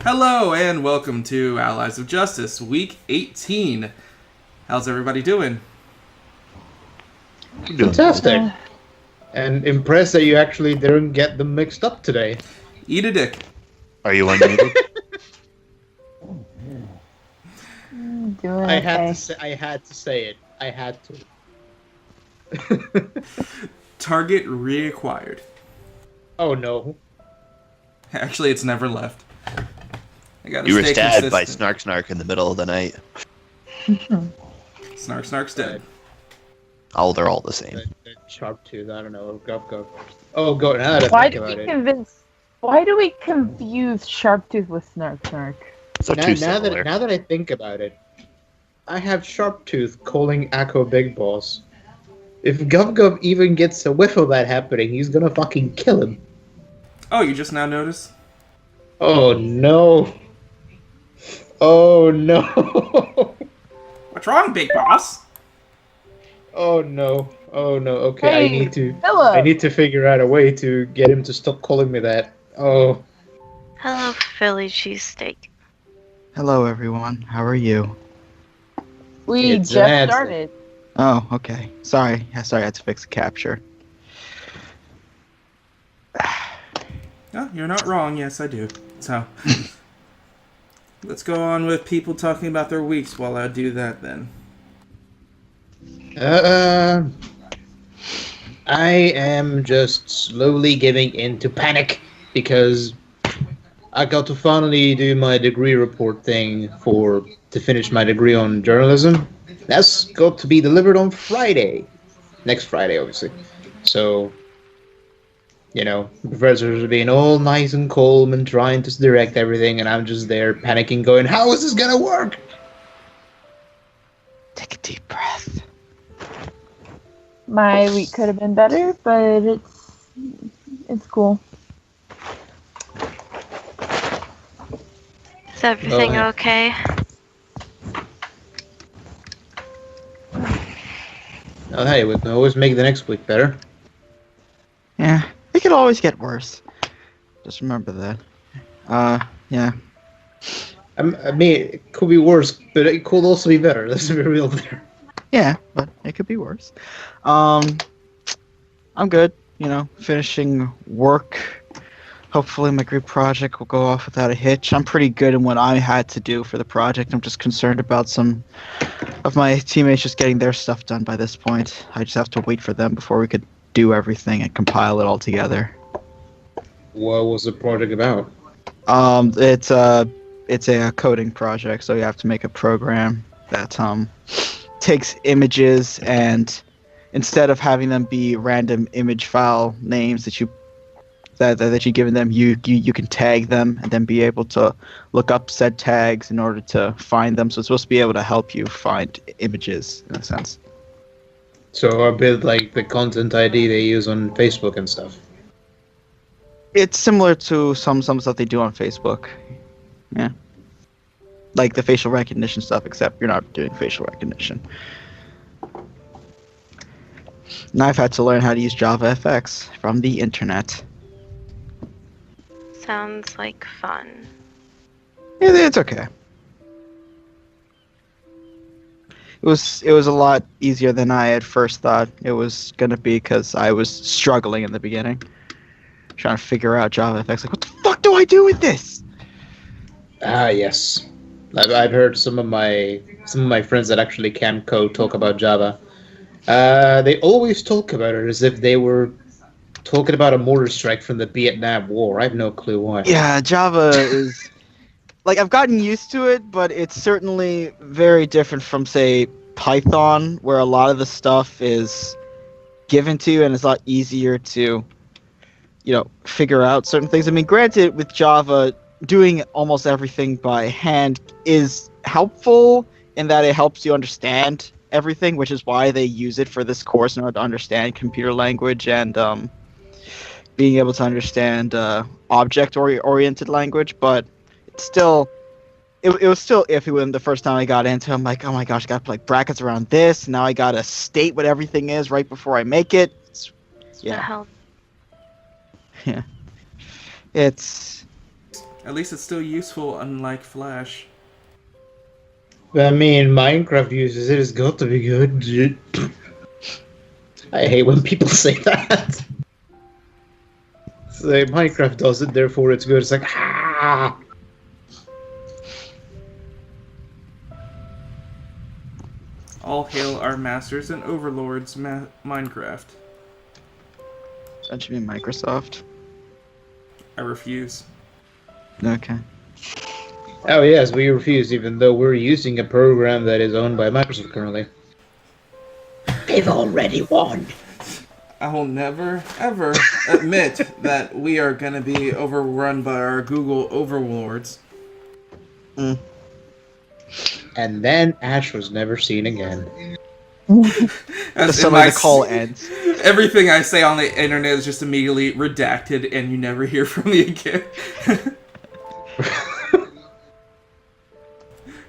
Hello and welcome to Allies of Justice, Week 18. How's everybody doing? I'm doing Fantastic. And impressed that you actually didn't get them mixed up today. Eat a dick. Are you unmuted? Doing I okay. had to say it. I had to. Target reacquired. Oh no. Actually, it's never left. I gotta You were stay stabbed by consistent. Snark in the middle of the night. Snark's dead. Oh, they're all the same. The sharp tooth, I don't know. Go. Oh, go. Now that I Why think do about we it. Why do we confuse Sharptooth with Snark? So Now, too now similar. that I think about it, I have sharp tooth calling Akko Big Boss. If Gov even gets a whiff of that happening, he's gonna fucking kill him. Oh, you just now noticed? Oh no. Oh no. What's wrong, Big Boss? Oh no. Oh no. Okay, Hey, I need to figure out a way to get him to stop calling me that. Oh. Hello, Philly cheesesteak. Hello, everyone. How are you? We It's just an ad. started. Oh, okay. Sorry. I had to fix the capture. Oh, you're not wrong. Yes, I do. So, let's go on with people talking about their weeks while I do that then. I am just slowly giving in to panic because I got to finally do my degree report thing to finish my degree on journalism. That's got to be delivered on Friday. Next Friday, obviously. So, the professors are being all nice and calm and trying to direct everything, and I'm just there panicking, going, how is this gonna work? Take a deep breath. My week could have been better, but it's cool. Is everything Well, okay? Oh, hey, we can always make the next week better. Yeah, it could always get worse. Just remember that. Yeah. I mean, it could be worse, but it could also be better. Let's be real there. Yeah, but it could be worse. I'm good. Finishing work. Hopefully my group project will go off without a hitch. I'm pretty good in what I had to do for the project. I'm just concerned about some of my teammates just getting their stuff done by this point. I just have to wait for them before we could do everything and compile it all together. What was the project about? It's a coding project, so you have to make a program that takes images and instead of having them be random image file names that you given them, you can tag them and then be able to look up said tags in order to find them. So it's supposed to be able to help you find images in a sense. So a bit like the content ID they use on Facebook and stuff. It's similar to some stuff they do on Facebook. Yeah. Like the facial recognition stuff, except you're not doing facial recognition. And I've had to learn how to use JavaFX from the internet. Sounds like fun. It's okay. It was a lot easier than I at first thought it was gonna be because I was struggling in the beginning, trying to figure out JavaFX. Like, what the fuck do I do with this? Ah, yes. I've heard some of my friends that actually can code talk about Java. They always talk about it as if they were talking about a mortar strike from the Vietnam War. I have no clue why. Yeah, Java is like I've gotten used to it, but it's certainly very different from say Python, where a lot of the stuff is given to you and it's a lot easier to figure out certain things. I mean, granted, with Java, doing almost everything by hand is helpful in that it helps you understand everything, which is why they use it for this course in order to understand computer language and being able to understand object-oriented language. But it's still, it was still iffy when the first time I got into it. I'm like, oh my gosh, I got to put like brackets around this. Now I got to state what everything is right before I make it. The hell? Yeah. It's At least it's still useful, unlike Flash. I mean, Minecraft uses it. It's got to be good. I hate when people say that. It's like, Minecraft does it, therefore it's good. It's like, ah! All hail our masters and overlords, Minecraft. Don't you mean Microsoft? I refuse. Okay. Oh yes, we refuse, even though we're using a program that is owned by Microsoft currently. They've already won. I will never, ever admit that we are going to be overrun by our Google overlords. Mm. And then Ash was never seen again. As So in like the call ends. Everything I say on the internet is just immediately redacted, and you never hear from me again.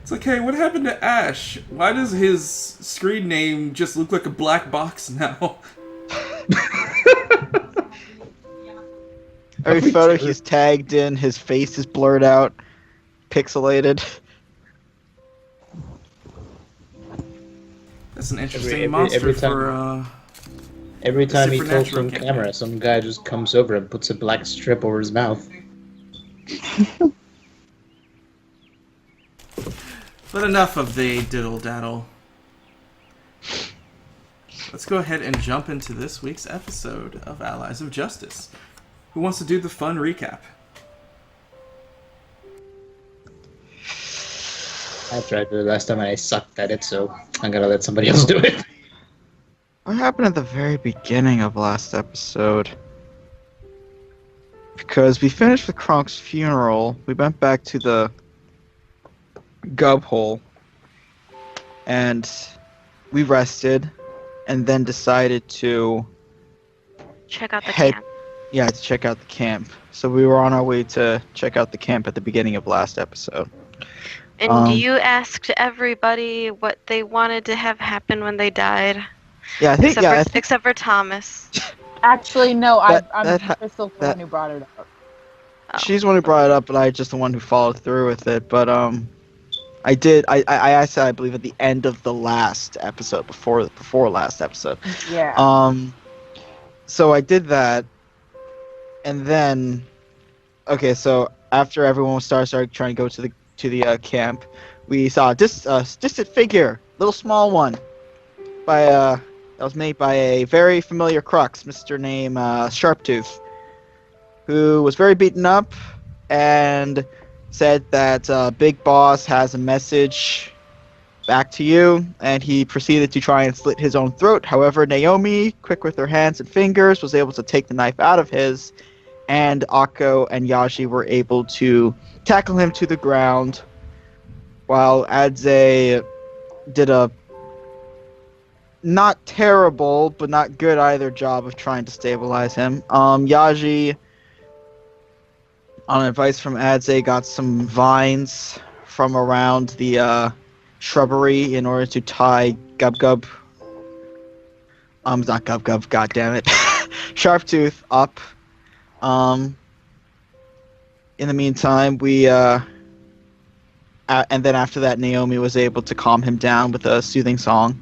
It's like, hey, what happened to Ash? Why does his screen name just look like a black box now? Every photo he's tagged in, his face is blurred out, pixelated. That's an interesting every monster time- for, Every time he talks supernatural from campaign. camera, some guy just comes over and puts a black strip over his mouth. But enough of the diddle-daddle. Let's go ahead and jump into this week's episode of Allies of Justice. Who wants to do the fun recap? I tried to do it last time and I sucked at it, so I'm gonna let somebody else do it. What happened at the very beginning of last episode? Because we finished with Kronk's funeral, we went back to the gub hole, and we rested, and then decided to Check out the Head- camp. to check out the camp. So we were on our way to check out the camp at the beginning of last episode. And you asked everybody what they wanted to have happen when they died. Yeah, I think Except for Thomas. Actually, no, That- I'm that ha- Crystal the that- one who brought it up. Oh. she's the one who brought it up, but I just the one who followed through with it. But I did. I asked that, I believe, at the end of the last episode, before last episode. Yeah. So I did that, and then, okay, so after everyone started trying to go to the camp, we saw a distant figure, little small one, that was made by a very familiar crux, Mr. Name Sharptooth, who was very beaten up and said that Big Boss has a message back to you, and he proceeded to try and slit his own throat. However, Naomi, quick with her hands and fingers, was able to take the knife out of his, and Akko and Yaji were able to tackle him to the ground, while Adze did a not terrible, but not good either job of trying to stabilize him. Yaji, on advice from Adze, got some vines from around the shrubbery in order to tie Gub Gub. Not Gub Gub, goddammit. Sharptooth up. In the meantime, we and then after that, Naomi was able to calm him down with a soothing song.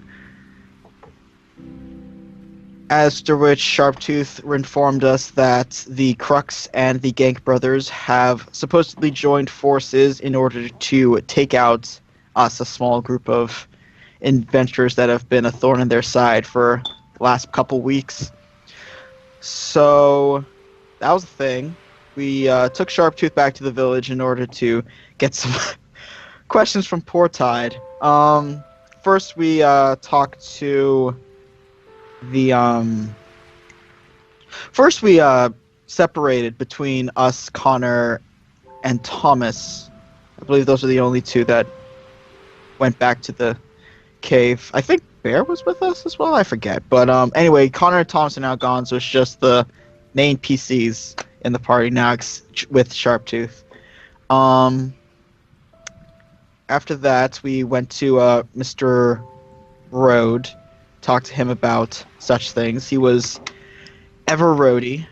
After which, Sharptooth informed us that the Crux and the Gank brothers have supposedly joined forces in order to take out us, a small group of adventurers that have been a thorn in their side for the last couple weeks. So that was the thing. We took Sharptooth back to the village in order to get some questions from Poor Tide. First, we talked to the First, we separated between us, Connor, and Thomas. I believe those are the only two that went back to the cave. I think Bear was with us as well. I forget. But anyway, Connor and Thomas are now gone, so it's just the main PCs in the party now with Sharptooth. After that, we went to Mr. Road, talked to him about such things. He was ever roady.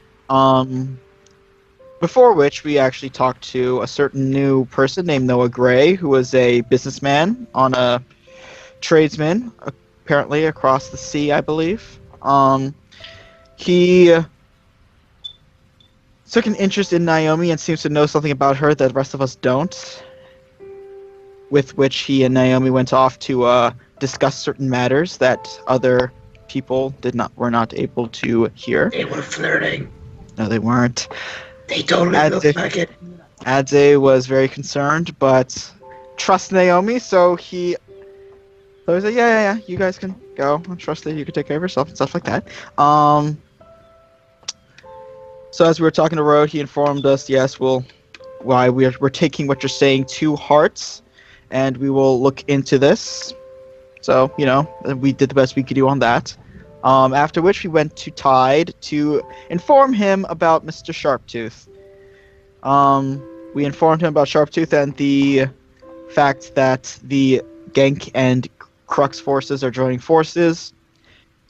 Before which, we actually talked to a certain new person named Noah Gray, who was a businessman on a tradesman, apparently across the sea, I believe. He took an interest in Naomi and seems to know something about her that the rest of us don't. With which he and Naomi went off to discuss certain matters that other people were not able to hear. They were flirting. No, they weren't. They totally looked like it. Adze was very concerned, but trusts Naomi, so he was like, yeah, you guys can go. I trust that you can take care of yourself and stuff like that. So as we were talking to Road, he informed us, yes, we're taking what you're saying to heart, and we will look into this. So, we did the best we could do on that. After which we went to Tide to inform him about Mr. Sharptooth. We informed him about Sharptooth and the fact that the Genk and Crux forces are joining forces.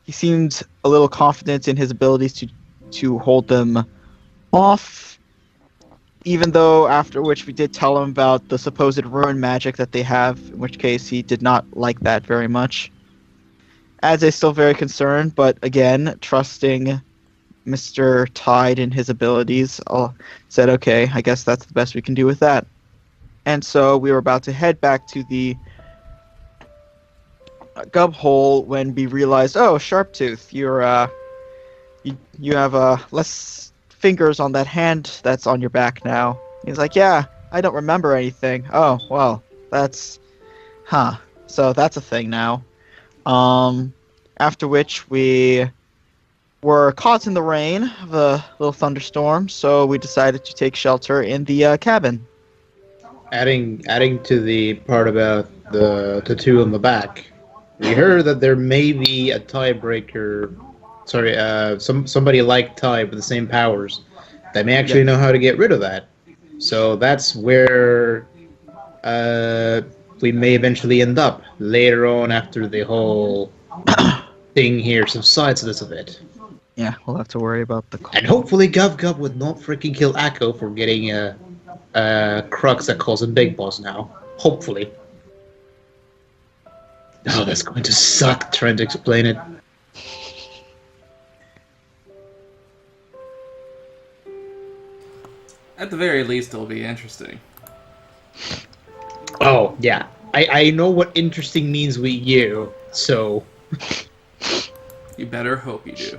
He seemed a little confident in his abilities to hold them off, even though after which we did tell him about the supposed ruin magic that they have, in which case he did not like that very much. Adze still very concerned, but again, trusting Mr. Tide in his abilities, said, okay, I guess that's the best we can do with that. And so we were about to head back to the Gub Hole when we realized, oh, Sharptooth, you have less fingers on that hand that's on your back now. He's like, yeah, I don't remember anything. Oh, well, so that's a thing now. After which we were caught in the rain of a little thunderstorm, so we decided to take shelter in the cabin. Adding to the part about the tattoo on the back, we heard that there may be a tiebreaker. Sorry, somebody like Ty with the same powers that may actually know how to get rid of that. So that's where we may eventually end up later on after the whole thing here subsides a little bit. Yeah, we'll have to worry about the... And hopefully Gub would not freaking kill Akko for getting a crux that calls him Big Boss now. Hopefully. Oh, that's going to suck trying to explain it. At the very least, it'll be interesting. Oh, yeah. I know what interesting means with you, so... You better hope you do.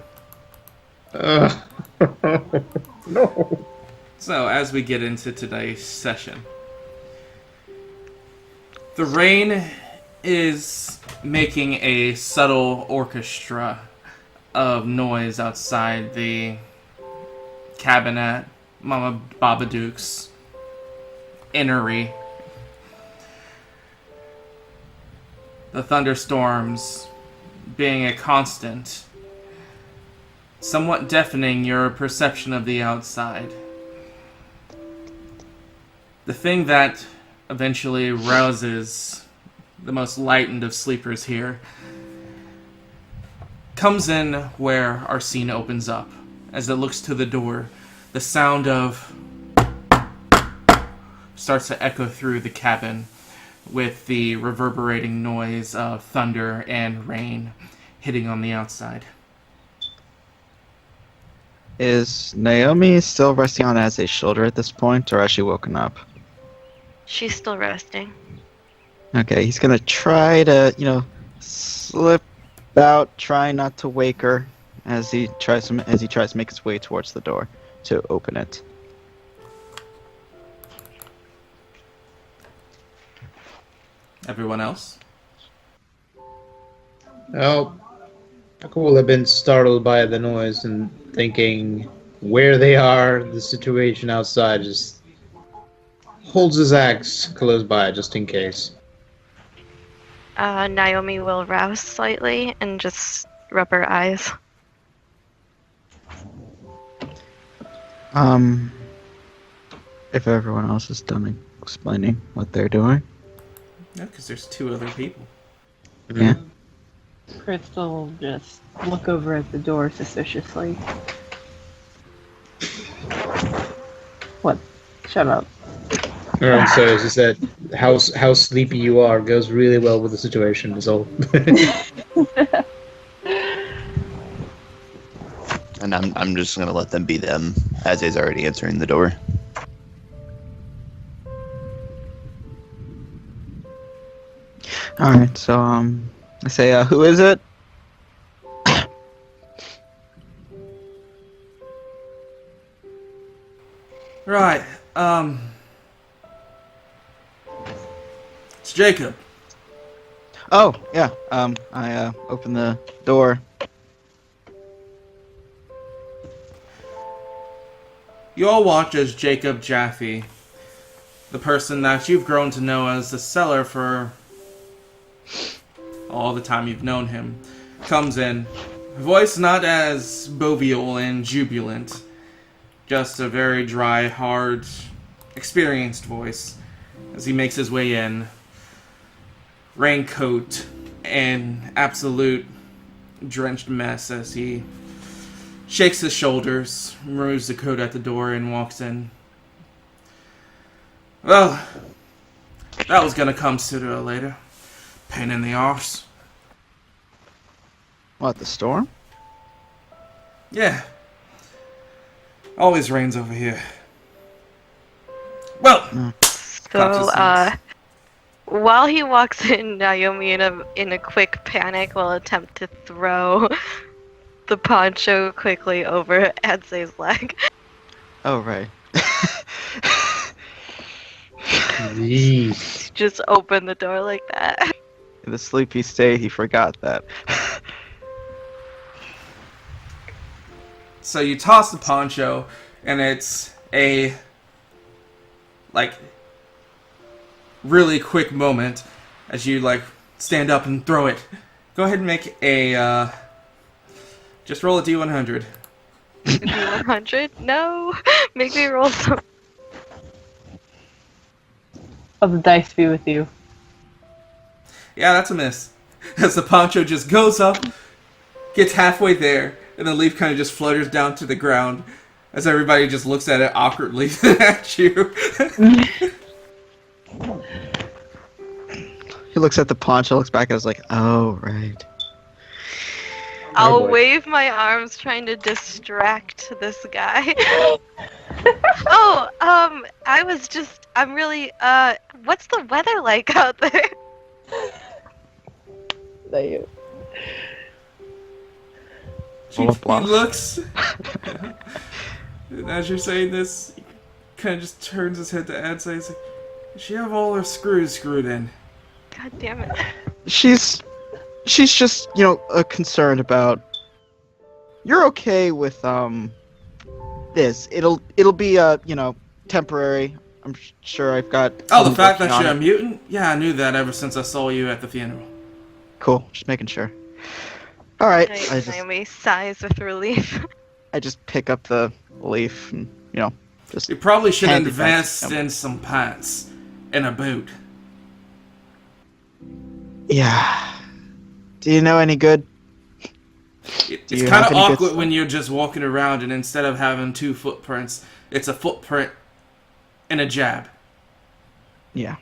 No. So, as we get into today's session, the rain is making a subtle orchestra of noise outside the cabin at Mama Babadook's innery. The thunderstorms being a constant, somewhat deafening your perception of the outside. The thing that eventually rouses the most lightened of sleepers here comes in where our scene opens up. As it looks to the door, the sound of starts to echo through the cabin with the reverberating noise of thunder and rain hitting on the outside. Is Naomi still resting on Adze's shoulder at this point, or has she woken up? She's still resting. Okay, he's gonna try to, slip out, try not to wake her as he tries to make his way towards the door to open it. Everyone else? Well, Akko will have been startled by the noise and thinking where they are, the situation outside, just holds his axe close by just in case. Naomi will rouse slightly and just rub her eyes. If everyone else is done explaining what they're doing. Yeah, because there's two other people. Yeah. Crystal will just look over at the door suspiciously. Shut up. And so, as you said, how sleepy you are goes really well with the situation. Is all. And I'm just gonna let them be them, as is already answering the door. All right, so I say, who is it? Right. It's Jacob. Oh, yeah. I open the door. You all watch as Jacob Jaffe, the person that you've grown to know as the seller for all the time you've known him, comes in. Voice not as jovial and jubilant, just a very dry, hard, experienced voice as he makes his way in. Raincoat and absolute drenched mess as he shakes his shoulders, removes the coat at the door, and walks in. Well, that was gonna come sooner or later. Pain in the arse. What, the storm? Yeah. Always rains over here. Well, So, while he walks in, Naomi, in a quick panic, will attempt to throw the poncho quickly over Ansei's leg. Oh, right. Jeez. Just open the door like that. In the sleepy state, he forgot that. so you toss the poncho, and it's a, like, really quick moment as you, like, stand up and throw it. Go ahead and make a, just roll a D100. 100? No! Make me roll some. Oh, the dice be with you. Yeah, that's a miss. As the poncho just goes up, gets halfway there, and the leaf kind of just flutters down to the ground as everybody just looks at it awkwardly at you. He looks at the poncho, looks back, and is like, oh, right. I'll boy. wave my arms trying to distract this guy. Oh, I'm really, what's the weather like out there? They, He Blah. looks, and as you're saying this, he kind of just turns his head to Ansei. He's like, does she have all her screws screwed in? God damn it. She's just, concerned about. You're okay with this. It'll be temporary. I'm sure I've got. Oh, the someone fact working that on you're a it. mutant? Yeah, I knew that ever since I saw you at the funeral. Cool. Just making sure. All right. Naomi sighs with relief. I just pick up the leaf and just. You probably should Hand it back. invest in some pants and a boot. Yeah. Do you know any good? It's you kind have of any good awkward stuff? when you're just walking around and instead of having two footprints, it's a footprint and a jab. Yeah.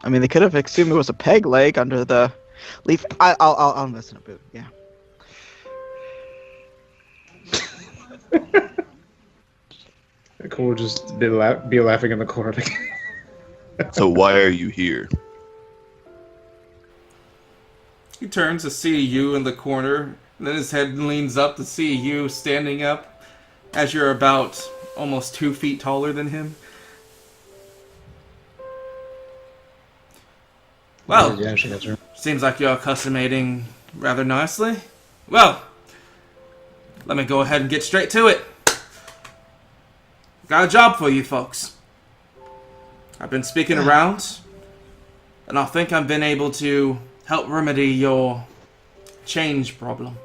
I mean, they could have assumed it was a peg leg under the leaf. I'll invest in a boot. Yeah. Cool, will just be laughing in the corner. So why are you here? He turns to see you in the corner, and then his head leans up to see you standing up as you're about almost 2 feet taller than him. Well, Yeah, actually, that's right. seems like you're custom-mating rather nicely. Well, let me go ahead and get straight to it. Got a job for you folks. I've been speaking around, and I think I've been able to help remedy your change problem.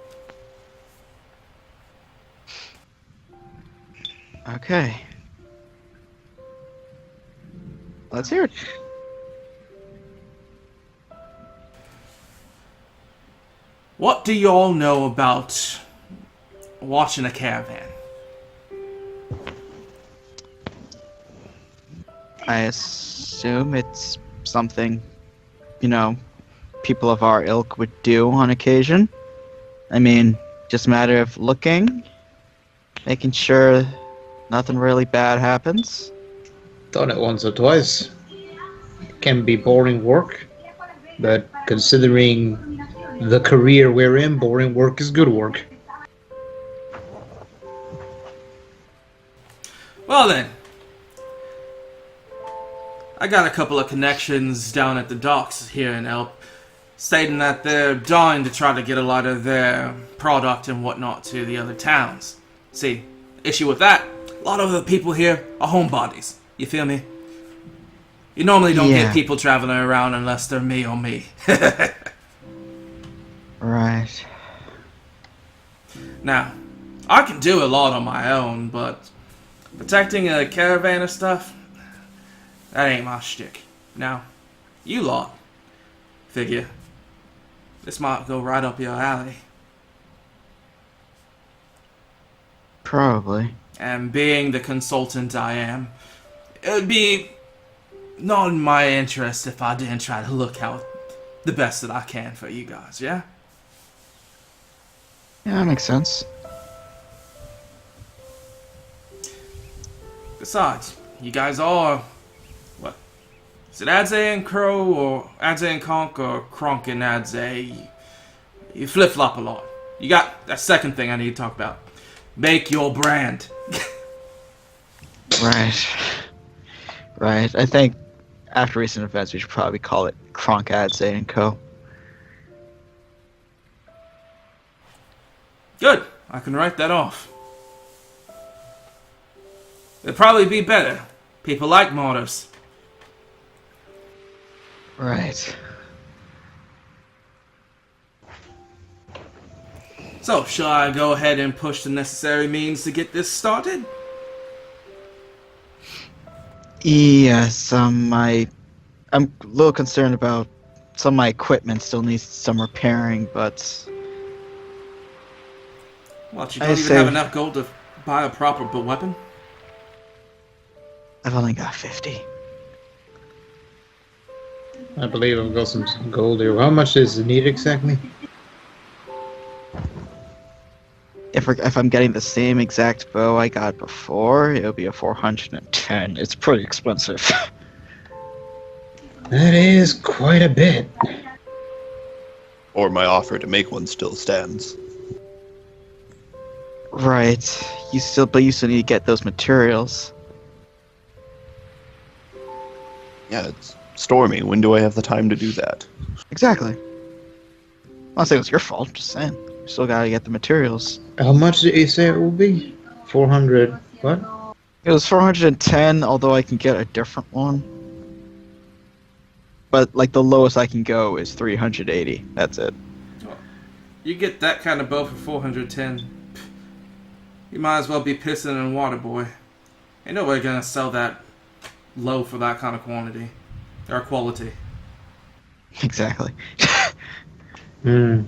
Okay. Let's hear it. What do you all know about watching a caravan? I assume it's something, people of our ilk would do on occasion. I mean, just a matter of looking, making sure nothing really bad happens. Done it once or twice. Can be boring work, but considering the career we're in, boring work is good work. Well then, I got a couple of connections down at the docks here in Elp, stating that they're dying to try to get a lot of their product and whatnot to the other towns. See, issue with that, a lot of the people here are homebodies. You feel me? You normally don't Yeah. get people traveling around unless they're me or me. Right. Now, I can do a lot on my own, but protecting a caravan of stuff, that ain't my shtick. Now, you lot, figure, this might go right up your alley. Probably. And being the consultant I am, it would be not in my interest if I didn't try to look out the best that I can for you guys, yeah? Yeah, that makes sense. Besides, you guys are, what? Is it Adze and Crow, or Adze and Conk, or Kronk and Adze? You flip-flop a lot. You got that second thing I need to talk about. Make your brand. Right. Right. I think after recent events, we should probably call it Kronkadze & Co. Good. I can write that off. It'd probably be better. People like mottos. Right. So, shall I go ahead and push the necessary means to get this started? Yes, I'm a little concerned about some of my equipment still needs some repairing, but What, you I don't even say- have enough gold to buy a proper weapon? I've only got 50. I believe I've got some gold here. How much is it need exactly? If I'm getting the same exact bow I got before, it'll be a 410. It's pretty expensive. That is quite a bit. Or my offer to make one still stands. Right. But you still need to get those materials. Yeah, it's stormy. When do I have the time to do that? Exactly. I'm not saying it's your fault, just saying. You still gotta get the materials. How much did you say it will be? 400. What? It was 410, although I can get a different one. But, like, the lowest I can go is 380. That's it. You get that kind of bow for 410. You might as well be pissing in water, boy. Ain't nobody gonna sell that low for that kind of quantity. Or quality. Exactly. Hmm.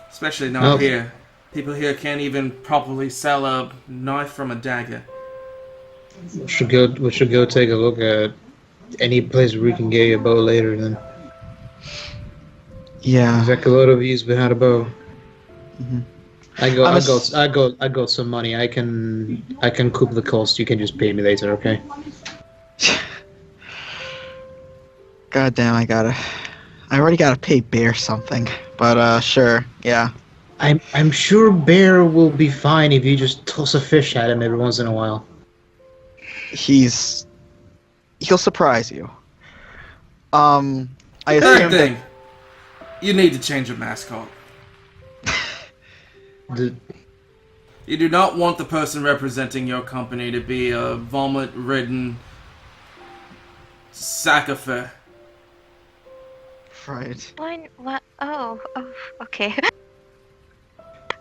Especially not Well- here. People here can't even properly sell a knife from a dagger. We should go take a look at any place where we can get a bow later then. Yeah. There's a lot of these without a bow. Mhm. I got some money. I can cook the cost. You can just pay me later, okay? God damn, I already gotta pay Bear something. But, sure, yeah. I'm sure Bear will be fine if you just toss a fish at him every once in a while. He'll surprise you. I Third assume that, thing. You need to change your mascot. The, You do not want the person representing your company to be a vomit-ridden sack of fur. right. What? Oh, okay.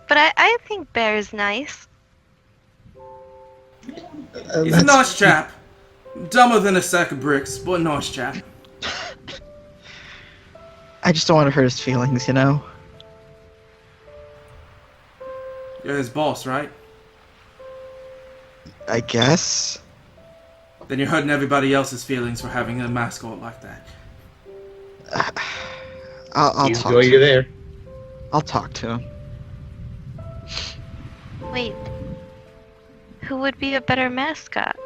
But I think Bear's nice. He's a nice chap. Dumber than a sack of bricks, but a nice chap. I just don't want to hurt his feelings, you know? You're his boss, right? I guess. then you're hurting everybody else's feelings for having a mascot like that. I'll You talk go, to you're him. there. I'll talk to him. Wait. Who would be a better mascot?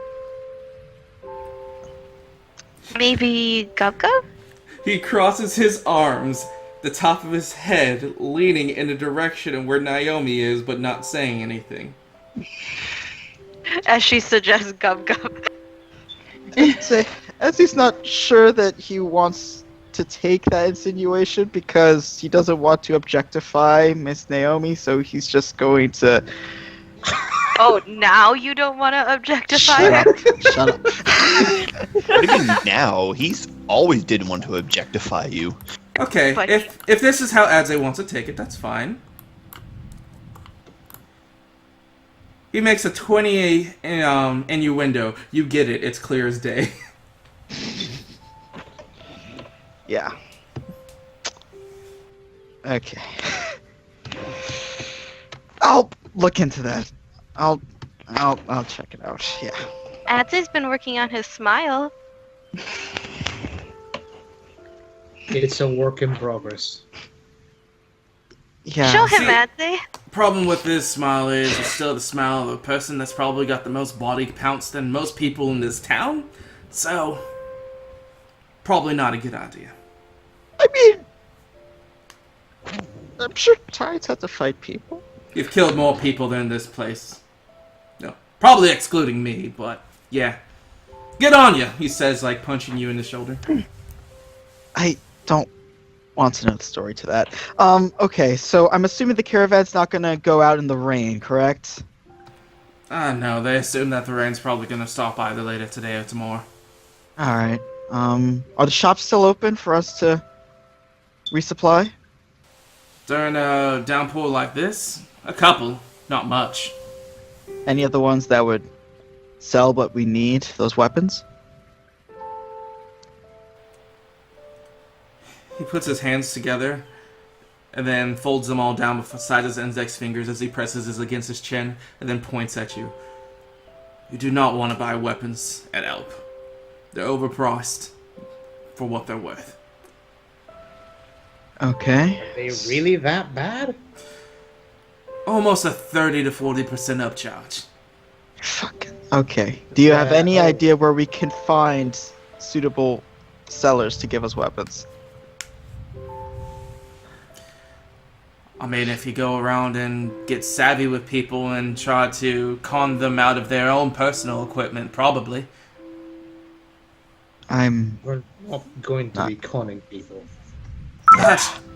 Maybe Gub Gub? He crosses his arms, the top of his head leaning in the direction of where Naomi is, but not saying anything. As she suggests Gub Gub. Say, as he's not sure that he wants to take that insinuation because he doesn't want to objectify Miss Naomi, so he's just going to Oh, now you don't want to objectify shut her? up. Shut up. What do you mean now? He's always did want to objectify you. Okay, But- if this is how Adze wants to take it, that's fine. He makes a 20 innuendo. You get it. It's clear as day. Yeah. Okay. I'll look into that. I'll check it out. Yeah. Adze's been working on his smile. It's a work in progress. Yeah. Show him, See- Adze. Problem with this smile is it's still the smile of a person that's probably got the most body counts than most people in this town. So, probably not a good idea. I mean, I'm sure Tides have to fight people. You've killed more people than this place. No, probably excluding me, but yeah. Get on ya, he says, like punching you in the shoulder. I don't want to know the story to that. Okay, so I'm assuming the caravan's not gonna go out in the rain, correct? No, they assume that the rain's probably gonna stop either later today or tomorrow. Alright. Are the shops still open for us to resupply? During a downpour like this, a couple, not much. Any of the ones that would sell what we need, those weapons? He puts his hands together and then folds them all down beside his index fingers as he presses his against his chin and then points at you. You do not want to buy weapons at Elp. They're overpriced for what they're worth. Okay. Are they really that bad? Almost a 30 to 40% upcharge. Fuck. Okay. Do you have any oh. idea where we can find suitable sellers to give us weapons? I mean, if you go around and get savvy with people and try to con them out of their own personal equipment, probably. I'm... We're not going to be conning people.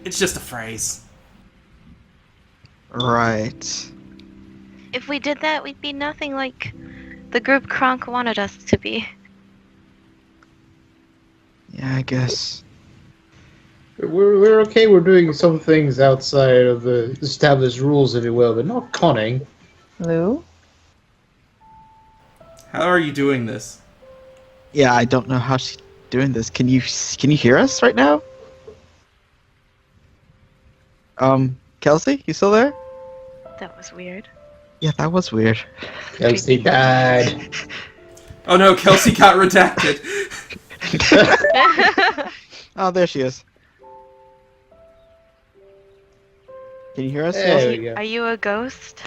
It's just a phrase. Right. If we did that, we'd be nothing like the group Kronk wanted us to be. Yeah, I guess. We're okay. We're doing some things outside of the established rules, if you will, but not conning. Lou? How are you doing this? Yeah, I don't know how she's doing this. Can you hear us right now? Kelsey, you still there? That was weird. Yeah, that was weird. Kelsey died. Oh no, Kelsey got redacted. Oh, there she is. Can you hear us, There Kelsey? we go. Are you a ghost?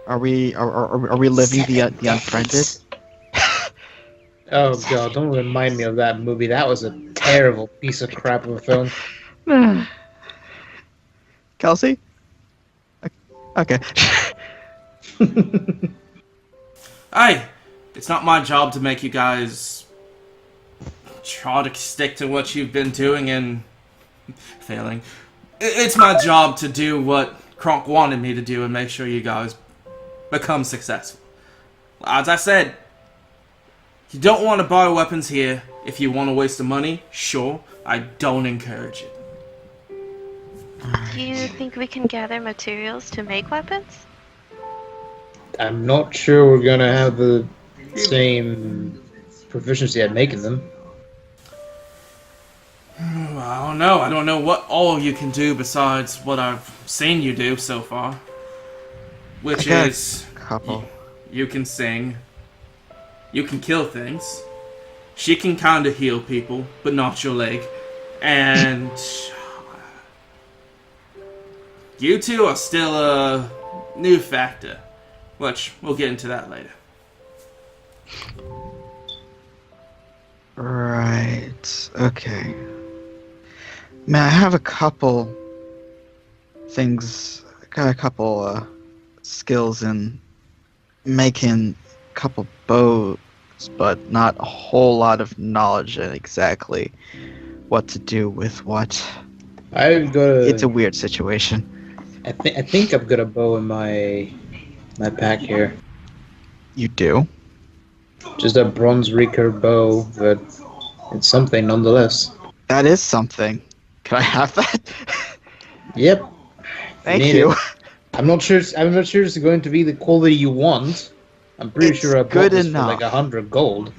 Are we living the unfriended? Oh god, don't remind me of that movie. That was a terrible piece of crap of a film. Kelsey? Okay. Aye, it's not my job to make you guys try to stick to what you've been doing and failing. It's my job to do what Kronk wanted me to do and make sure you guys become successful. As I said, you don't want to buy weapons here. If you want to waste the money, sure, I don't encourage it. Do you think we can gather materials to make weapons? I'm not sure we're gonna have the same proficiency at making them. I don't know. I don't know what all you can do besides what I've seen you do so far. Which I got is, Couple. you can sing, You can kill things. She can kind of heal people, but not your leg. And you two are still a new factor, which we'll get into that later. Right. Okay. Man, I have a couple things. I got a couple skills in making a couple bows, but not a whole lot of knowledge in exactly what to do with what. I've got a. It's a weird situation. I think I've got a bow in my pack here. You do? Just a bronze recurve bow, but it's something nonetheless. That is something. Can I have that? Yep. Thank Need you. it. I'm not sure. I'm not sure it's going to be the quality you want. I'm pretty It's sure I bought good this enough. for like 100 gold.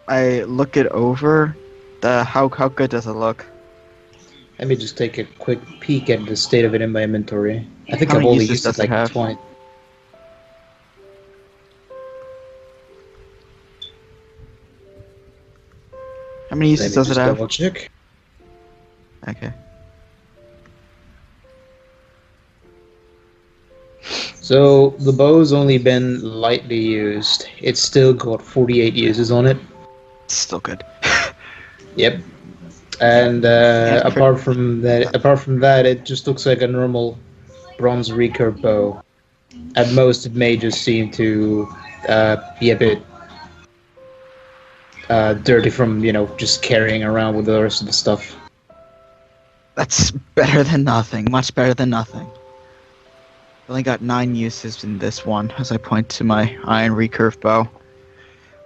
I look it over. How good does it look? Let me just take a quick peek at the state of it in my inventory. I think How I've many only uses used does it it like have? twice. How many uses does it have? Double check. Okay. So the bow's only been lightly used. It's still got 48 uses on it. Still good. Yep. And Yeah, apart from that, it just looks like a normal bronze recurve bow. At most, it may just seem to be a bit dirty from just carrying around with the rest of the stuff. That's better than nothing. Much better than nothing. I only got 9 uses in this one, as I point to my iron recurve bow.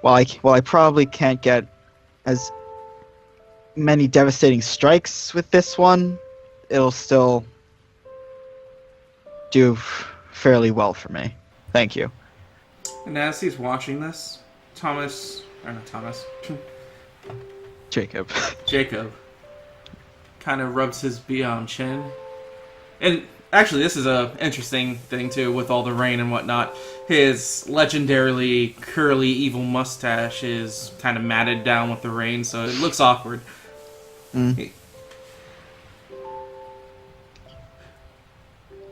While I probably can't get as many devastating strikes with this one, it'll still do fairly well for me. Thank you. And as he's watching this, Jacob. Jacob kind of rubs his chin. And actually, this is a interesting thing, too, with all the rain and whatnot. His legendarily curly, evil mustache is kind of matted down with the rain, so it looks awkward. Mm.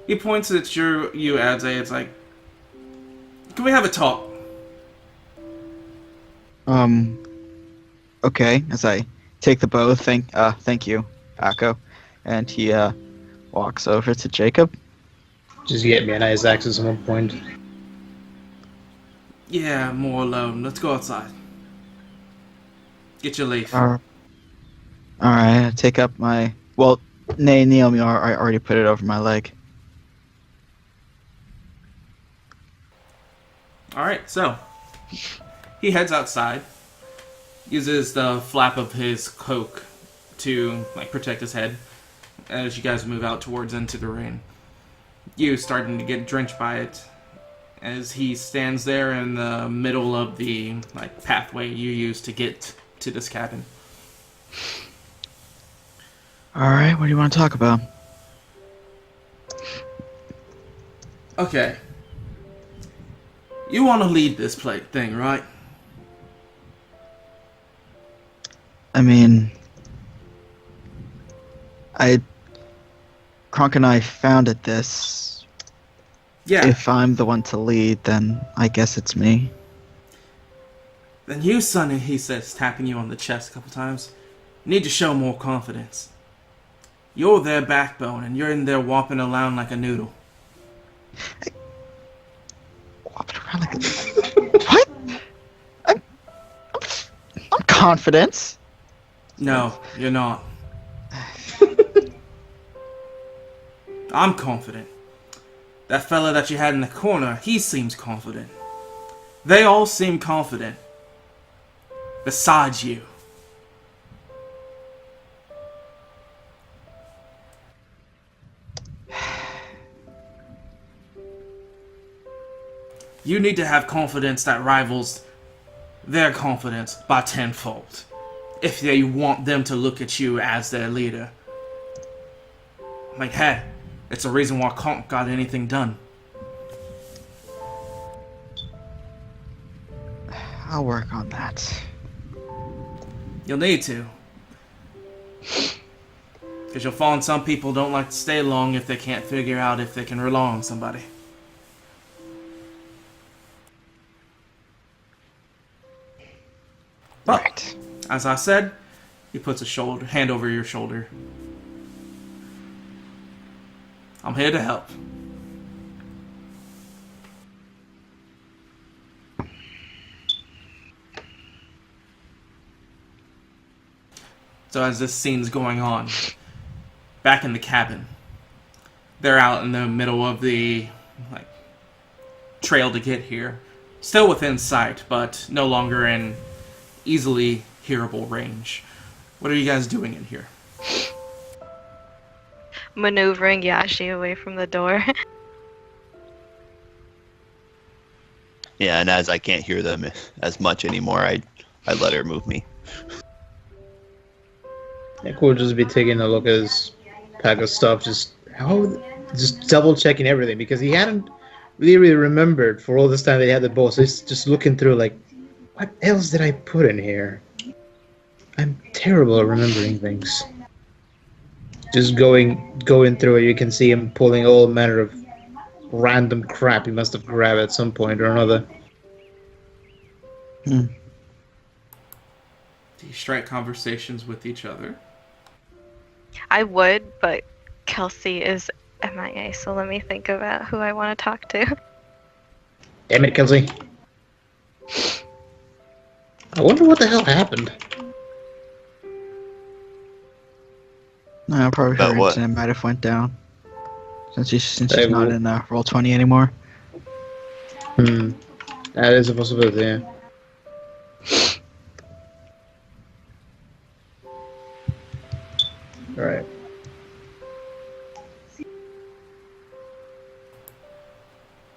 He points at you, Adze. It's like, can we have a talk? Okay, as I take the bow, thank you, Akko. And he, walks over to Jacob. Just get me a nice axe at some point. Yeah, more alone. Let's go outside. Get your leaf. Alright, I take up my... Well, Naomi, I already put it over my leg. Alright, so he heads outside, uses the flap of his cloak to protect his head as you guys move out towards into the rain. You starting to get drenched by it as he stands there in the middle of the pathway you use to get to this cabin. Alright, what do you want to talk about? Okay. You want to lead this thing, right? I mean... Kronk and I founded this. Yeah. If I'm the one to lead, then I guess it's me. Then you, Sonny, he says, tapping you on the chest a couple times, need to show more confidence. You're their backbone, and you're in there whopping around like a noodle. Whopping around like a... What? I'm confident. No, you're not. I'm confident. That fella that you had in the corner, he seems confident. They all seem confident. Besides you. You need to have confidence that rivals their confidence by tenfold. If they want them to look at you as their leader. Hey, it's a reason why Conk got anything done. I'll work on that. You'll need to. Because you'll find some people don't like to stay long if they can't figure out if they can rely on somebody. But, Right. as I said, he puts a hand over your shoulder. I'm here to help. So as this scene's going on, back in the cabin, they're out in the middle of the trail to get here. Still within sight, but no longer in easily hearable range. What are you guys doing in here? Maneuvering Yashi away from the door. Yeah, and as I can't hear them as much anymore, I let her move me. Nick will just be taking a look at his pack of stuff, just double checking everything, because he hadn't really remembered for all this time that he had the bow. So he's just looking through like, what else did I put in here? I'm terrible at remembering things. Just going through it, you can see him pulling all manner of random crap he must have grabbed at some point or another. Do you strike conversations with each other? I would, but Kelsey is MIA, so let me think about who I want to talk to. Damn it, Kelsey. I wonder what the hell happened. No, probably About her what? incident might have went down. Since she's Hey, not well- in Roll20 anymore. That is a possibility, yeah. Alright.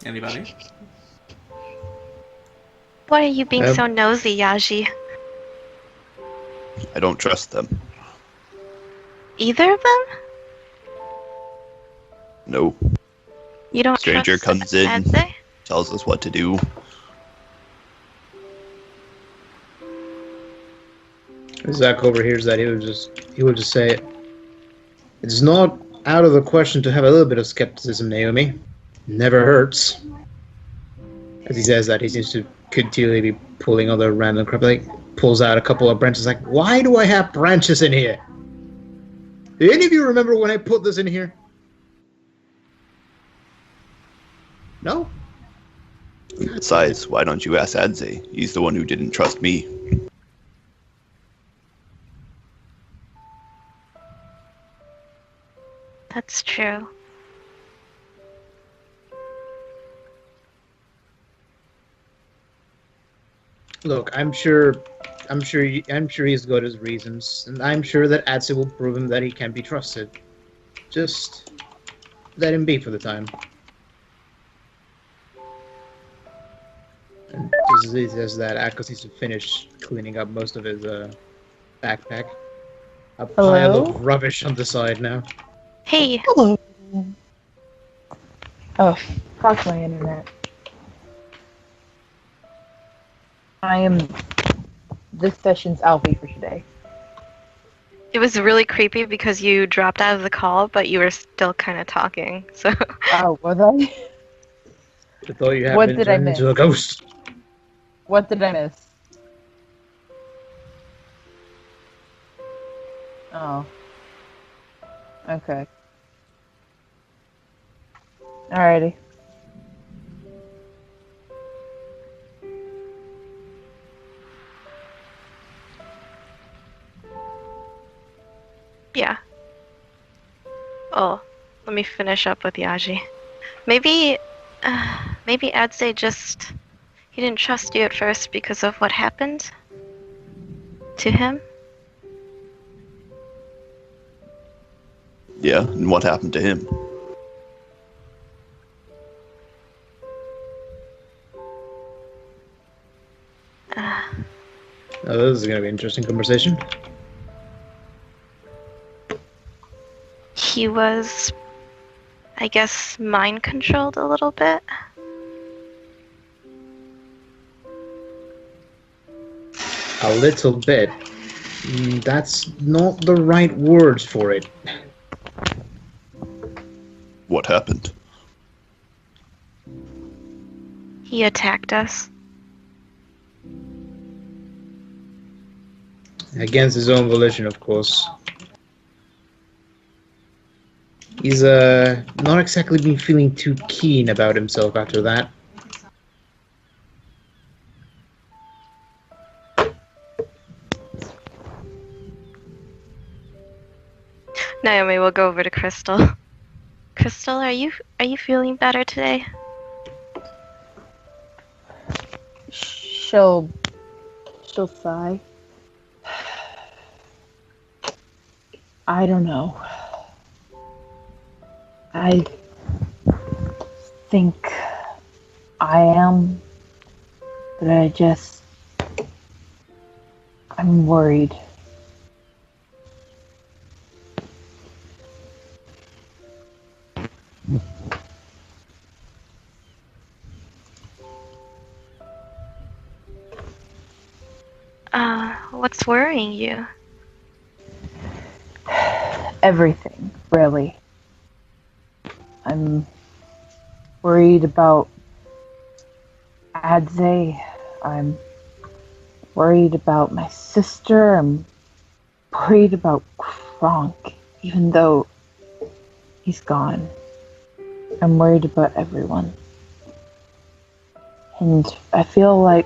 Anybody? Why are you being Yep. so nosy, Yashi? I don't trust them. Either of them? No. You don't Stranger trust comes in. Adze? Tells us what to do. Zach overhears that, he will just say, "It's not out of the question to have a little bit of skepticism, Naomi. Never hurts." As he says that, he seems to continually be pulling other random crap. Like, pulls out a couple of branches. Like, why do I have branches in here? Do any of you remember when I put this in here? No? Besides, why don't you ask Adze? He's the one who didn't trust me. That's true. Look, I'm sure he's got his reasons, and I'm sure that Adze will prove him that he can be trusted. Just let him be for the time. And just as he says that, Akos needs to finish cleaning up most of his backpack. A pile Hello? of rubbish on the side now. Hey, Hello. Oh, fuck my internet. I am this session's Alfie for today. it was really creepy because you dropped out of the call, but you were still kind of talking. So Oh, was I? I thought you had What been did I turned miss? into a ghost. What did I miss? Oh. Okay. Alrighty. yeah. Oh, let me finish up with Yaji. Maybe Adze just he didn't trust you at first because of what happened to him. Yeah, and what happened to him? Oh, this is gonna be an interesting conversation. He was, I guess, mind controlled a little bit. A little bit. That's not the right words for it. What happened? He attacked us. Against his own volition, of course. He's not exactly been feeling too keen about himself after that. Naomi will go over to Crystal. Crystal, are you feeling better today? She'll sigh. I don't know. I think I am, but I'm worried. What's worrying you? Everything, really. I'm worried about Adze. I'm worried about my sister. I'm worried about Kronk, even though he's gone. I'm worried about everyone. And I feel like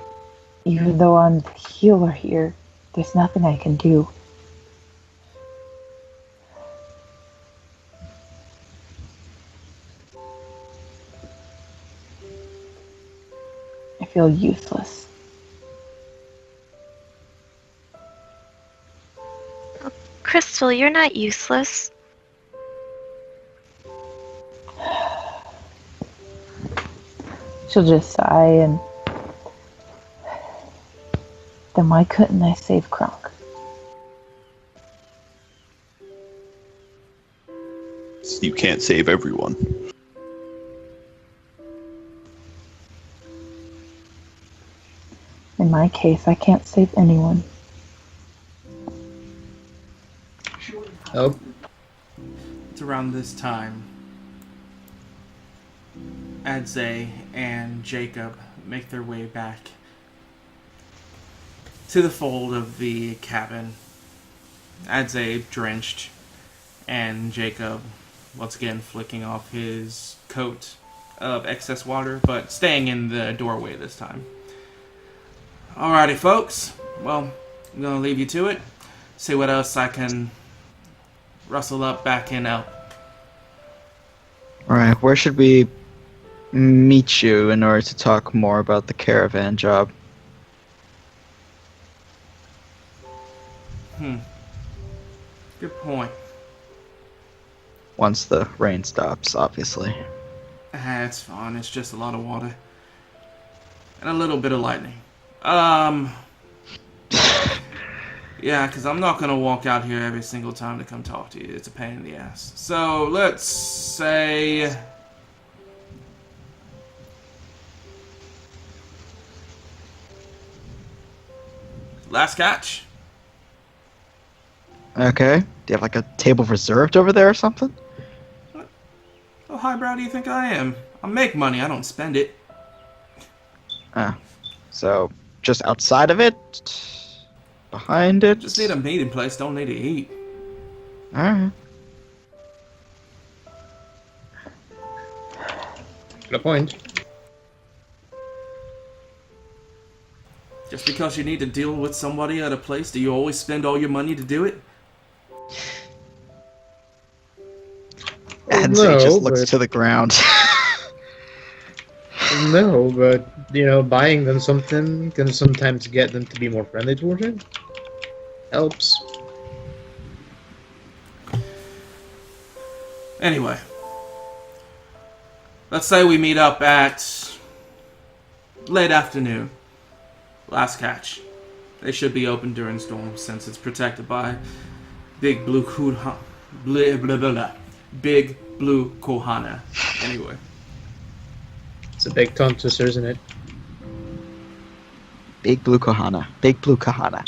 even though I'm the healer here, there's nothing I can do. I feel useless. Crystal, you're not useless. She'll just sigh and... Then why couldn't I save Kronk? You can't save everyone. In my case, I can't save anyone. Oh, It's around this time Adze and Jacob make their way back to the fold of the cabin. Adze drenched, and Jacob once again flicking off his coat of excess water, but staying in the doorway this time. Alrighty, folks. Well, I'm gonna leave you to it. See what else I can rustle up back in out. Alright, where should we meet you in order to talk more about the caravan job? Good point. Once the rain stops, obviously. It's fine. It's just a lot of water. And a little bit of lightning. Yeah, because I'm not going to walk out here every single time to come talk to you. It's a pain in the ass. So, let's say... Last catch. Okay. Do you have like a table reserved over there or something? How highbrow do you think I am? I make money, I don't spend it. So, just outside of it? Behind it? Just need a meeting place, don't need to eat. Alright. good point. Just because you need to deal with somebody at a place, do you always spend all your money to do it? And No, he just looks but- to the ground. No, but, buying them something can sometimes get them to be more friendly towards it. Helps. Anyway. Let's say we meet up at late afternoon. Last catch. They should be open during storms since it's protected by big blue Kohana. Blah, blah, blah, blah. Big blue Kohana. Anyway. It's a big tongue twister, isn't it? Big blue Kahana. Big blue Kahana.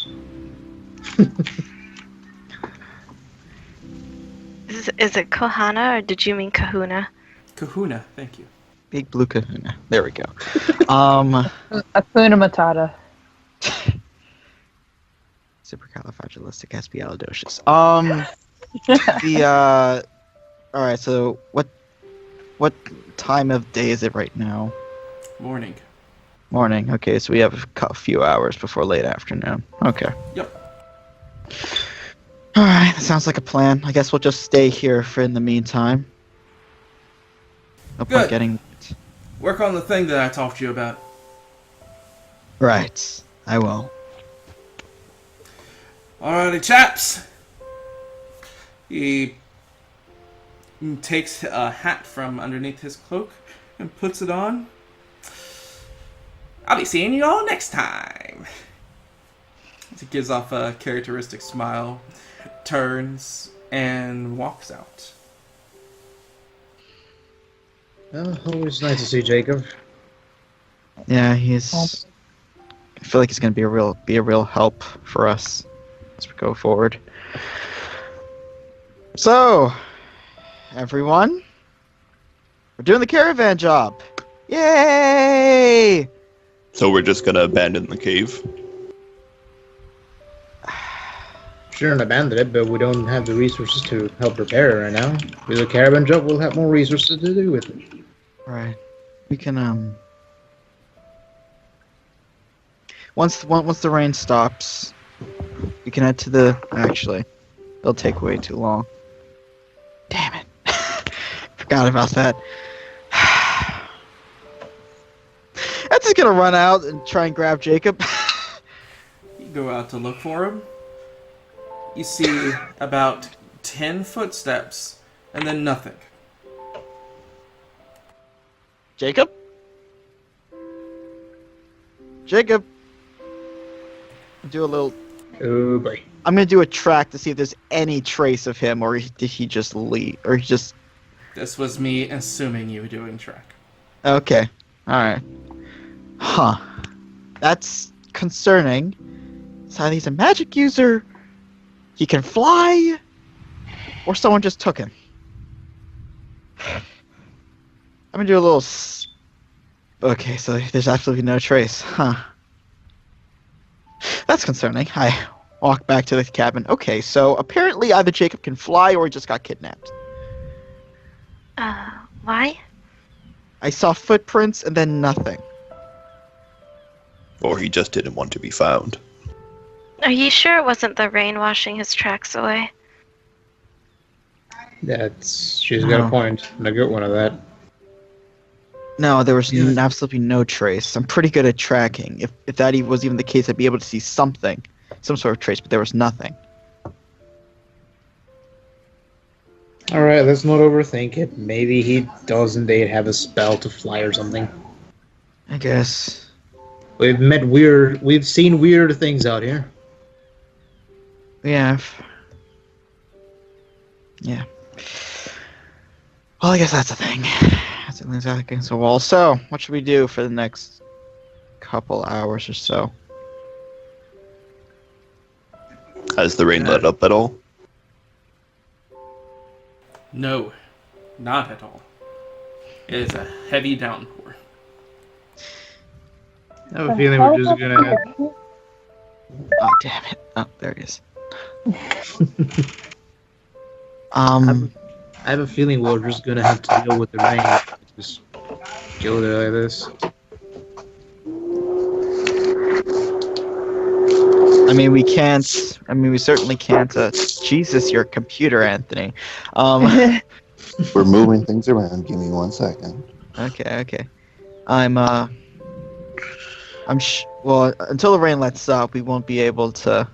Is it Kohana or did you mean Kahuna? Kahuna, thank you. Big blue Kahuna. There we go. Akuna Matata. Supercalifragilisticexpialidocious. All right. So what time of day is it right now? Morning. Morning. Okay, so we have a few hours before late afternoon. Okay. Yep. All right. That sounds like a plan. I guess we'll just stay here for in the meantime. No point Good. getting. Work on the thing that I talked to you about. Right. I will. Alrighty, chaps. He takes a hat from underneath his cloak and puts it on. I'll be seeing you all next time. He gives off a characteristic smile, turns, and walks out. Well, always nice to see Jacob. Yeah, he's. I feel like he's gonna be a real help for us as we go forward. So, everyone, we're doing the caravan job. Yay! So we're just gonna abandon the cave. Shouldn't abandon it, but we don't have the resources to help repair it right now. With a caravan job, we'll have more resources to do with it. Right. We can once the rain stops, we can head to the. Actually, it'll take way too long. Damn it! Forgot about that. That's just gonna run out and try and grab Jacob. You go out to look for him. You see about 10 footsteps, and then nothing. Jacob? Jacob! Do a little. Oh boy. I'm gonna do a track to see if there's any trace of him, or did he just leave? Or he just. This was me assuming you were doing track. Okay. Alright. Huh. That's concerning. So either he's a magic user, he can fly, or someone just took him. I'm gonna do a little. Okay, so there's absolutely no trace. Huh. That's concerning. I walk back to the cabin. Okay, so apparently either Jacob can fly or he just got kidnapped. Why? I saw footprints and then nothing. Or he just didn't want to be found. Are you sure it wasn't the rain washing his tracks away? She's got a point. And a good one of that. No, there was absolutely no trace. I'm pretty good at tracking. If that was even the case, I'd be able to see something. Some sort of trace, but there was nothing. Alright, let's not overthink it. Maybe he does indeed have a spell to fly or something. I guess. We've seen weird things out here. Yeah. Yeah. Well, I guess that's the thing. That's exactly against the wall. So, what should we do for the next couple hours or so? Has the rain let up at all? No, not at all. It is a heavy downpour. I have a feeling we're just gonna have... Oh, damn it. Oh, there it is. I have a feeling we're just gonna have to deal with the rain. Just go there like this. I mean, we can't. I mean, we certainly can't. Jesus, your computer, Anthony. We're moving things around. Give me 1 second. Okay. Well, until the rain lets up, we won't be able to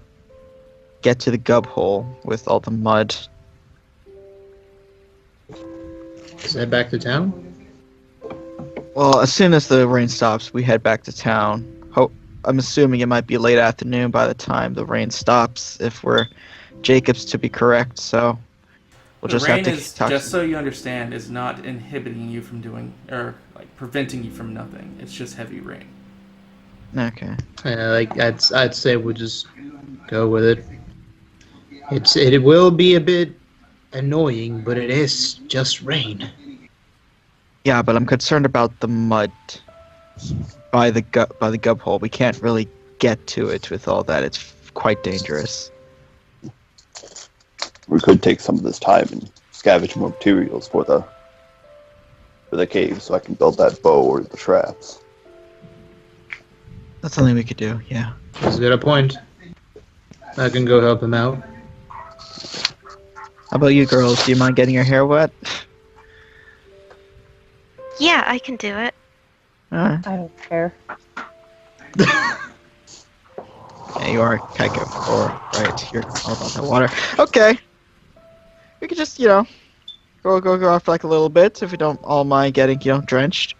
get to the gub hole with all the mud. Is that back to town? Well, as soon as the rain stops, we head back to town. I'm assuming it might be late afternoon by the time the rain stops, if we're Jacobs to be correct, so we'll just have to talk. Just so you understand, is not inhibiting you from doing, or like preventing you from nothing. It's just heavy rain. Okay. I'd say we'll just go with it. It will be a bit annoying, but it is just rain. Yeah, but I'm concerned about the mud by the gub hole. We can't really get to it with all that. It's quite dangerous. We could take some of this time and scavenge more materials for the cave, so I can build that bow or the traps. That's something we could do. Yeah. He's got a point. I can go help him out. How about you girls? Do you mind getting your hair wet? Yeah, I can do it. Alright. I don't care. Yeah, you are Kaiko. Or, right, you're all about that water. Okay. We could just, go off for like a little bit if we don't all mind getting, drenched.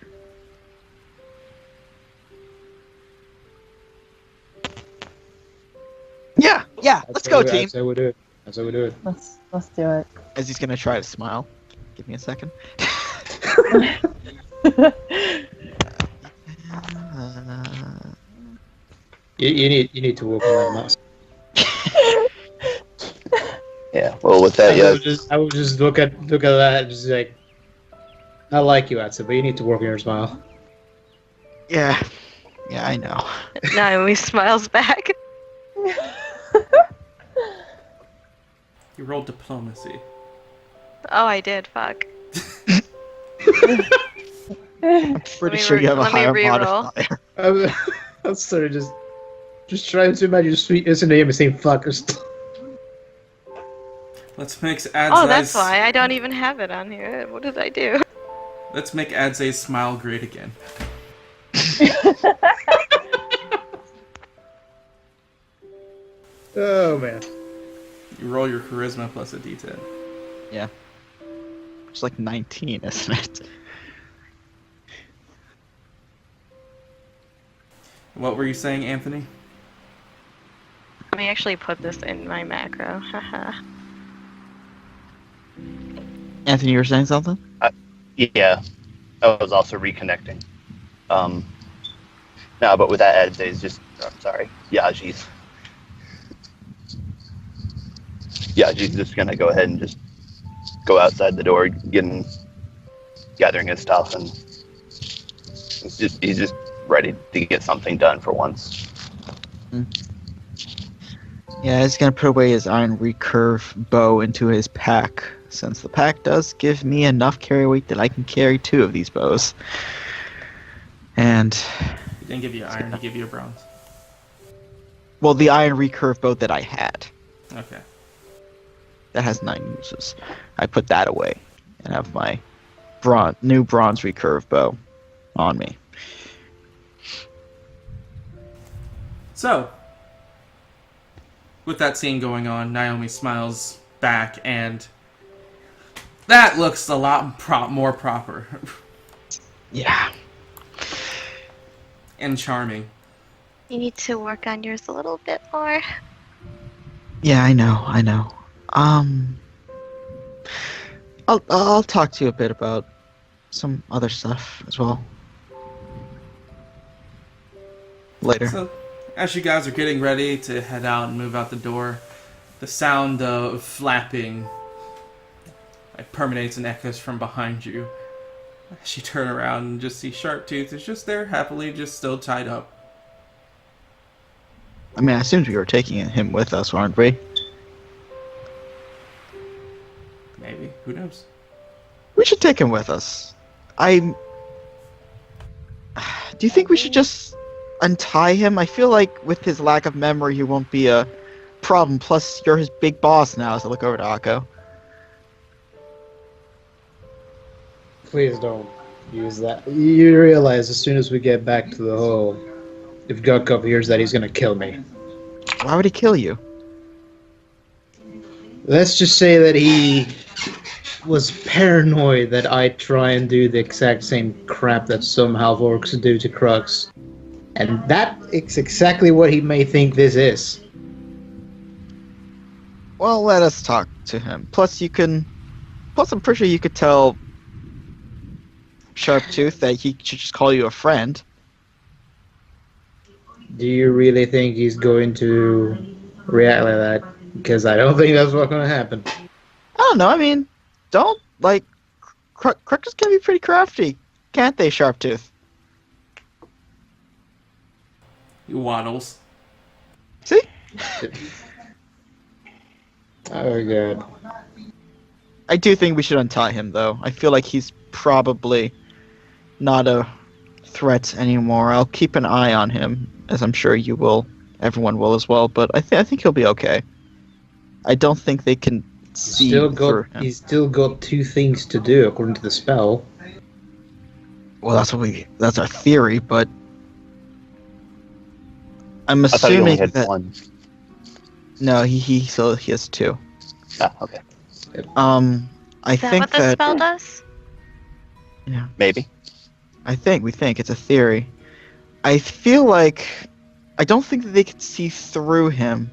Yeah, let's go, team. That's how we do it. That's how we do it. Let's do it. As he's gonna try to smile. Give me a second. You need to work on that mouse. Yeah, well, with that, I would just look at that and just like, I like you, Atsu, but you need to work on your smile. Yeah, I know. Naomi smiles back. You rolled diplomacy. Oh, I did. Fuck. I'm pretty sure you have a let me higher reroll. modifier. I'm sort of just trying to imagine sweet innocent name and saying fuckers. Let's mix Adzai's... Oh, that's why I don't even have it on here. What did I do? Let's make Adzai's smile great again. Oh man. You roll your charisma plus a d10. Yeah. It's like 19, isn't it? What were you saying, Anthony? Let me actually put this in my macro. Haha. Anthony, you were saying something? Yeah, I was also reconnecting. No, but with that Adzai's just, I'm sorry, Yaji's just gonna go ahead and just go outside the door, gathering his stuff, and he's just ready to get something done for once. Yeah, he's gonna put away his iron recurve bow into his pack, since the pack does give me enough carry weight that I can carry 2 of these bows. And He didn't give you iron, he gave you a bronze. well, the iron recurve bow that I had, Okay. that has 9 uses, I put that away and have my new bronze recurve bow on me. So, with that scene going on, Naomi smiles back, and that looks a lot more proper Yeah. and charming. You need to work on yours a little bit more. Yeah, I know. I'll talk to you a bit about some other stuff as well later. So, as you guys are getting ready to head out and move out the door, the sound of flapping permeates and echoes from behind you. As you turn around and just see Sharptooth is just there, happily, just still tied up. I mean, I assumed we were taking him with us, weren't we? Maybe. Who knows? We should take him with us. Do you think we should just untie him? I feel like with his lack of memory, he won't be a problem. Plus, you're his big boss now, so look over to Akko. Please don't use that. You realize as soon as we get back to the hole, if Gukkup hears that, he's gonna kill me. Why would he kill you? Let's just say that he was paranoid that I'd try and do the exact same crap that some half-orcs do to Crux. And that is exactly what he may think this is. Well, let us talk to him. Plus, I'm pretty sure you could tell Sharptooth that he should just call you a friend. Do you really think he's going to react like that? Because I don't think that's what's going to happen. I don't know. I mean, don't like crickets can be pretty crafty, can't they, Sharptooth? He waddles. See? Oh god. I do think we should untie him, though. I feel like he's probably not a threat anymore. I'll keep an eye on him, as I'm sure you will. Everyone will as well. But I think he'll be okay. I don't think they can see through him. He's still got 2 things to do according to the spell. Well, that's our theory, but I'm I thought he only assuming had that 1. no, he has 2. Ah, okay. I Is that think what the that spell does? Maybe. we think it's a theory. I feel like I don't think that they could see through him.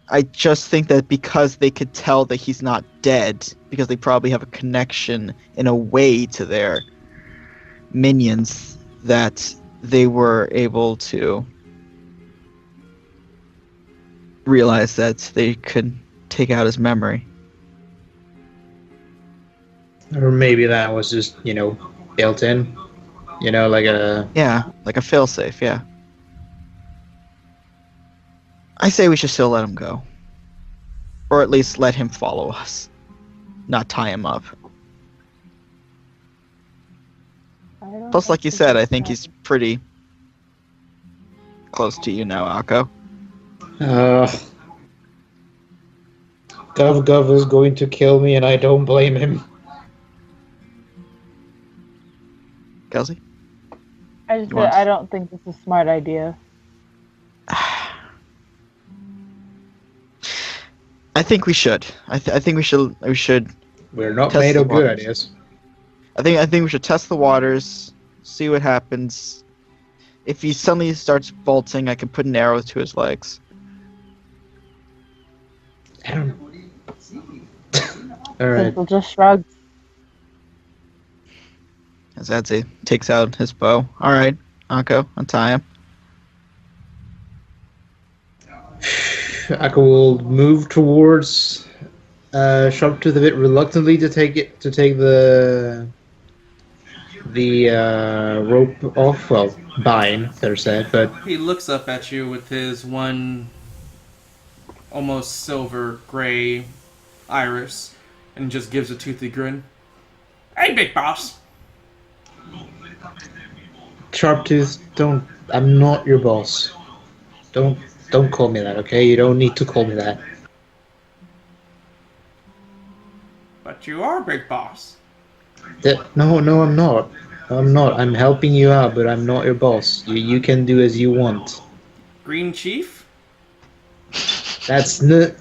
I just think that because they could tell that he's not dead, because they probably have a connection in a way to their minions, that they were able to realize that they could take out his memory. Or maybe that was just, built in. Like a... Yeah, like a failsafe, yeah. I say we should still let him go. Or at least let him follow us. Not tie him up. Plus, like you said, I think he's pretty close to you now, Akko. Gov is going to kill me and I don't blame him. Kelsey? I don't think it's a smart idea. I think we should. I think we should. We're not Test made the of good waters. ideas. I think we should test the waters, see what happens. If he suddenly starts bolting, I can put an arrow to his legs. Alright. Crystal just shrugs. As Adze takes out his bow. All right, Akko, untie him. I will move towards Sharptooth a bit reluctantly to take the rope off. Well, bind, better said, but He looks up at you with his one almost silver gray iris and just gives a toothy grin. Hey, big boss. Sharptooth, don't. I'm not your boss. Don't call me that, okay? You don't need to call me that. But you are big boss. No, I'm not. I'm not. I'm helping you out, but I'm not your boss. You can do as you want. Green Chief? That's no.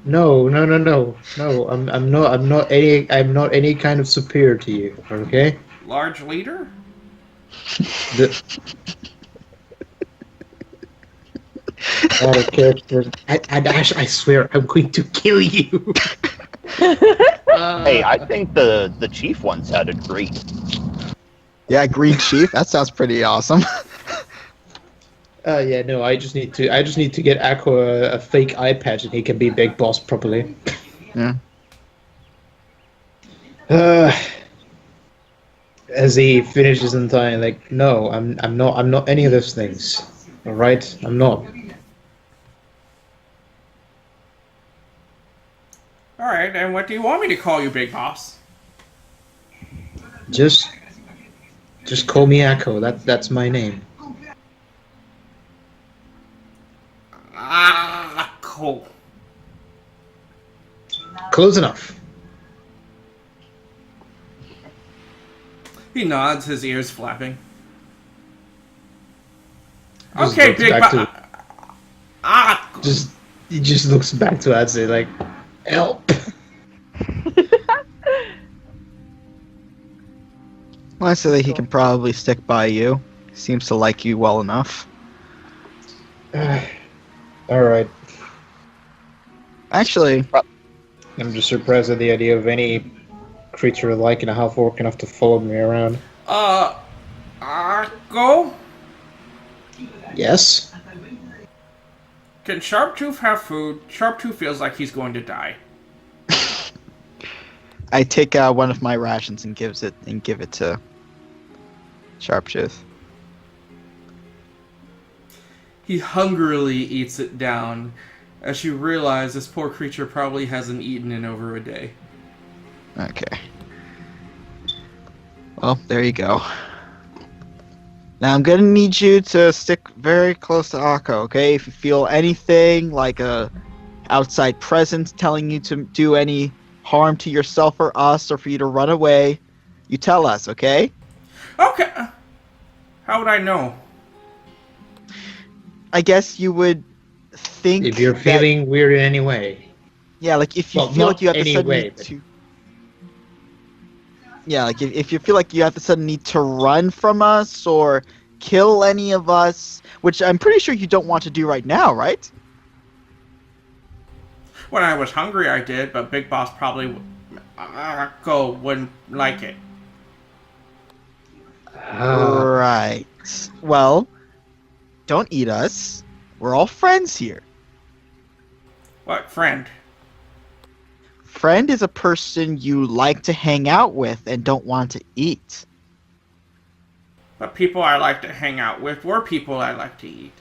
No. I'm not any kind of superior to you. Okay. Large leader? Out of character. I swear, I'm going to kill you. Hey, I think the chief one sounded great. Yeah, Green Chief. That sounds pretty awesome. Yeah, no. I just need to get Aqua a fake eye patch, and he can be big boss properly. Yeah. As he finishes in time, like, no, I'm not any of those things. All right, I'm not. Alright, and what do you want me to call you, big boss? Just call me Echo. That's my name. Ah, cool. Close enough. He nods, his ears flapping. Just Okay, looks big back boss. to- He just looks back to Adze like, help. Well, I say that he can probably stick by you. Seems to like you well enough. All right. Actually, I'm just surprised at the idea of any creature like and a half orc enough to follow me around. Go. Yes? Can Sharptooth have food? Sharptooth feels like he's going to die. I take out one of my rations and give it to Sharptooth. He hungrily eats it down, as you realize this poor creature probably hasn't eaten in over a day. Okay. Well, there you go. Now I'm gonna need you to stick very close to Akko, okay? If you feel anything like a outside presence telling you to do any harm to yourself or us, or for you to run away, you tell us, okay? Okay. How would I know? I guess you would think If you're that- feeling weird in any way. yeah, like if you Well, feel not like you have the any sudden way, need but- to. Yeah, like if you feel like you have the sudden need to run from us or kill any of us, which I'm pretty sure you don't want to do right now, right? When I was hungry, I did, but Big Boss probably wouldn't like it. Right. Well, don't eat us. We're all friends here. What friend? Friend is a person you like to hang out with and don't want to eat. But people I like to hang out with were people I like to eat.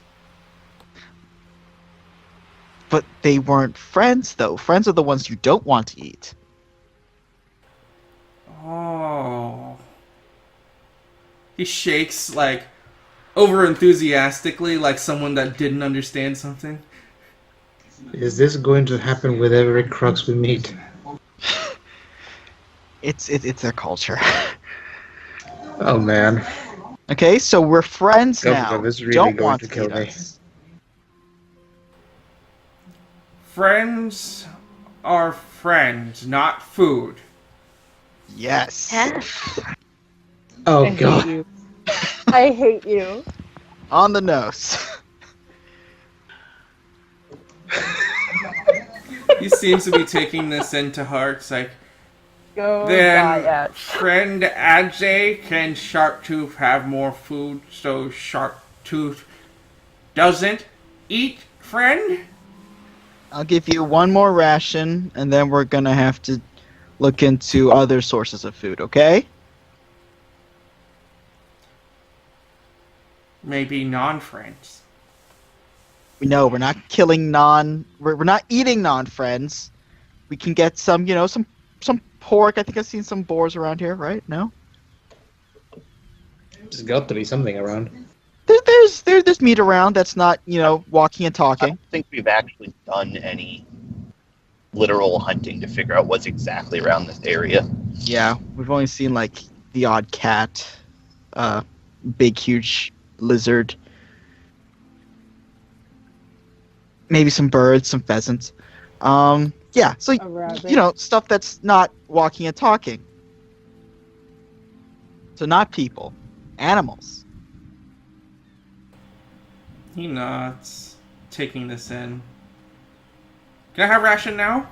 But they weren't friends, though. Friends are the ones you don't want to eat. Oh. He shakes, like, over enthusiastically, like someone that didn't understand something. Is this going to happen with every crux we meet? It's their culture. Oh man. Okay, so we're friends now. Government is really Don't going want to to kill eat me. us. Friends are friends, not food. Yes. Yes. Oh I hate god. you. I hate you. On the nose. He seems to be taking this into heart. It's like, Go then, die, Ash. friend Adze, can Sharptooth have more food so Sharptooth doesn't eat friend? I'll give you one more ration, and then we're gonna have to look into other sources of food, okay? Maybe non-friends. No, we're not killing we're not eating non-friends. We can get some, some pork. I think I've seen some boars around here, right? No? There's got to be something around. There's meat around that's not, walking and I talking. don't think we've actually done any literal hunting to figure out what's exactly around this area. Yeah, we've only seen like the odd cat, big huge lizard, maybe some birds, some pheasants. Yeah, so A rabbit. stuff that's not walking and talking. So not people, animals. He nods, taking this in. Can I have ration now?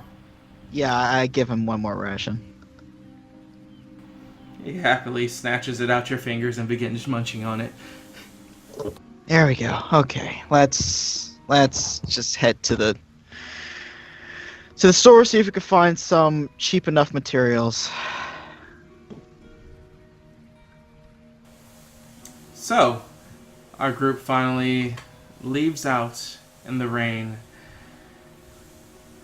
Yeah, I give him one more ration. He happily snatches it out your fingers and begins munching on it. There we go. Okay, let's just head to the store, see if we can find some cheap enough materials. So, our group finally leaves out in the rain.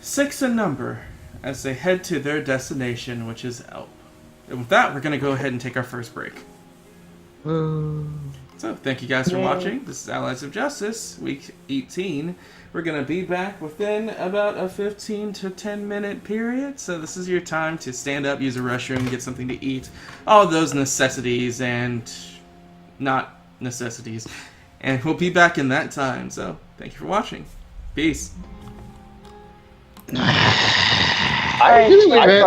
6 in number, as they head to their destination, which is Elp. And with that, we're going to go ahead and take our first break. So, thank you guys for watching. This is Allies of Justice, week 18. We're going to be back within about a 15 to 10 minute period. So this is your time to stand up, use a restroom, get something to eat. All of those necessities and not necessities. And we'll be back in that time. So thank you for watching. Peace. I Really?